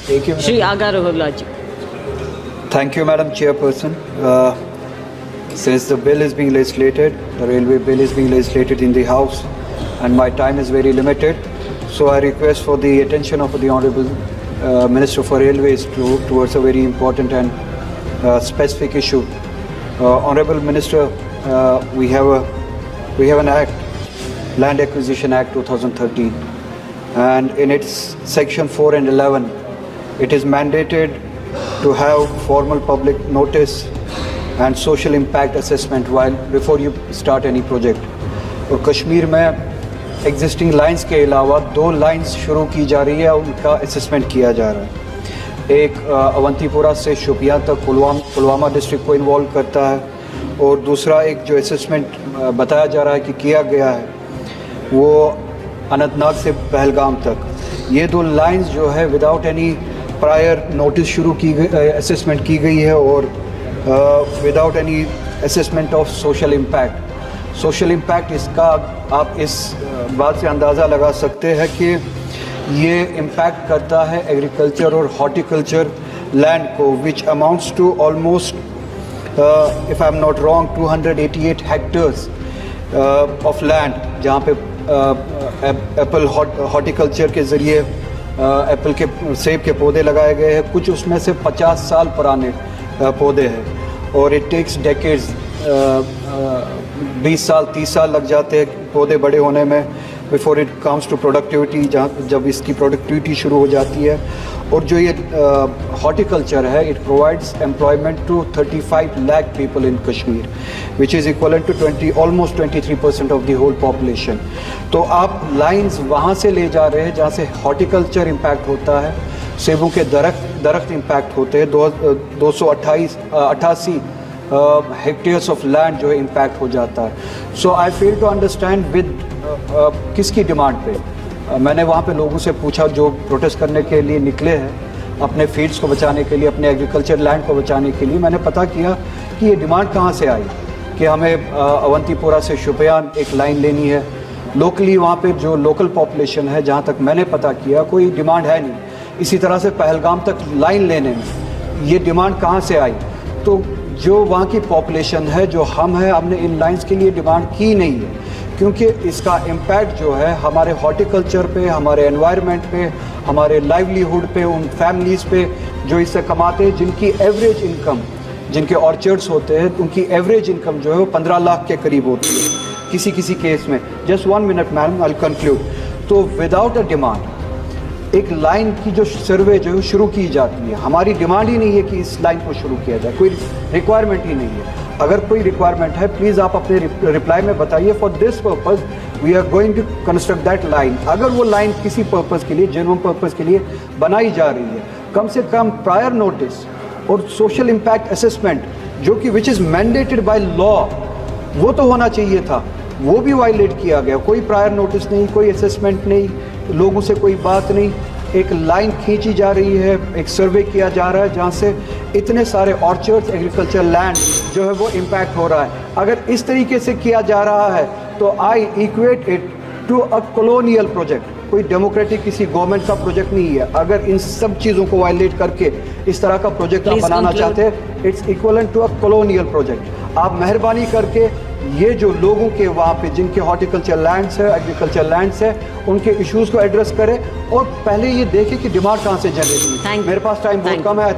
Shri Agar Rahulaji. Thank you, Madam Chairperson. Since the bill is being legislated, the railway bill is being legislated in the House, and my time is very limited, so I request for the attention of the Honourable Minister for Railways towards a very important and specific issue. Honourable Minister, we have an Act, Land Acquisition Act 2013, and in its section 4 and 11, it is mandated to have formal public notice and social impact assessment before you start any project. और कश्मीर में existing lines के अलावा 2 lines शुरू की जा रही है, उनका असेसमेंट किया जा रहा है। एक अवंतीपुरा से शोपियां तक पुलवामा डिस्ट्रिक्ट को इन्वॉल्व करता है, और दूसरा एक जो असेसमेंट बताया जा रहा है कि किया गया है वो अनंतनाग से पहलगाम तक। ये 2 लाइंस जो है विदाउट एनी प्रायर नोटिस शुरू की गई, असेसमेंट की गई है, और without any assessment of social impact. Social impact इसका आप इस बात से अंदाज़ा लगा सकते हैं कि ये इम्पैक्ट करता है एग्रीकल्चर और हॉर्टिकल्चर लैंड को, which amounts to almost if I am not wrong 288 hectares of land, जहाँ पे एप्पल हॉर्टिकल्चर के ज़रिए एप्पल के सेब के पौधे लगाए गए हैं। कुछ उसमें से 50 साल पुराने पौधे हैं, और इट टेक्स डेकेड्स, 20 साल 30 साल लग जाते हैं पौधे बड़े होने में before it comes to productivity, जब इसकी प्रोडक्टिविटी शुरू हो जाती है। और जो ये हॉर्टिकल्चर है, it provides employment to 35 lakh people in Kashmir, which is equivalent to almost 23% of the whole population. तो आप लाइंस वहाँ से ले जा रहे हैं जहाँ से हॉर्टिकल्चर इम्पैक्ट होता है, सेबों के दरख्त इम्पैक्ट होते हैं। 288 हेक्टेयर्स ऑफ लैंड जो है इम्पैक्ट हो जाता है। सो आई फेल टू अंडरस्टैंड विद किसकी डिमांड पे। मैंने वहाँ पे लोगों से पूछा जो प्रोटेस्ट करने के लिए निकले हैं, अपने फील्ड्स को बचाने के लिए, अपने एग्रीकल्चर लैंड को बचाने के लिए। मैंने पता किया कि ये डिमांड कहाँ से आई कि हमें अवंतीपुरा से शोपियान एक लाइन लेनी है। लोकली वहाँ पे जो लोकल पॉपुलेशन है, जहाँ तक मैंने पता किया, कोई डिमांड है नहीं। इसी तरह से पहलगाम तक लाइन लेने में ये डिमांड कहाँ से आई? तो जो वहाँ की पॉपुलेशन है, जो हम हैं, हमने इन लाइंस के लिए डिमांड की नहीं है, क्योंकि इसका इम्पैक्ट जो है हमारे हॉर्टिकल्चर पे, हमारे एनवायरनमेंट पे, हमारे लाइवलीहुड पे, उन फैमिलीज़ पे जो इससे कमाते हैं, जिनकी एवरेज इनकम, जिनके ऑर्चर्ड्स होते हैं, उनकी एवरेज इनकम जो है वो 15 लाख के करीब होती है किसी किसी केस में। Just 1 minute ma'am, I will conclude. तो विदाउट अ डिमांड एक लाइन की जो सर्वे जो है शुरू की जाती है, हमारी डिमांड ही नहीं है कि इस लाइन को शुरू किया जाए, कोई रिक्वायरमेंट ही नहीं है। अगर कोई रिक्वायरमेंट है, प्लीज़ आप अपने रिप्लाई में बताइए। For this purpose we are going to construct that line. अगर वो लाइन किसी पर्पज़ के लिए, जेन्युइन पर्पज़ के लिए बनाई जा रही है, कम से कम प्रायर नोटिस और सोशल इम्पैक्ट असेसमेंट, जो कि which is mandated by law, वो तो होना चाहिए था। वो भी वायलेट किया गया। कोई प्रायर नोटिस नहीं, कोई असेसमेंट नहीं, लोगों से कोई बात नहीं। एक लाइन खींची जा रही है, एक सर्वे किया जा रहा है जहाँ से इतने सारे ऑर्चर्ड्स, एग्रीकल्चर लैंड जो है वो इम्पैक्ट हो रहा है। अगर इस तरीके से किया जा रहा है तो I equate it to a colonial project. कोई डेमोक्रेटिक किसी गवर्नमेंट का प्रोजेक्ट नहीं है। अगर इन सब चीज़ों को वायलेट करके इस तरह का प्रोजेक्ट आप बनाना चाहते हैं, it's equivalent to a colonial project. आप मेहरबानी करके ये जो लोगों के वहाँ पे जिनके हॉर्टिकल्चर लैंड्स है, एग्रीकल्चर लैंड्स है, उनके इश्यूज़ को एड्रेस करें, और पहले ये देखें कि डिमांड कहाँ से जनरेट हुई। मेरे पास टाइम बहुत कम है।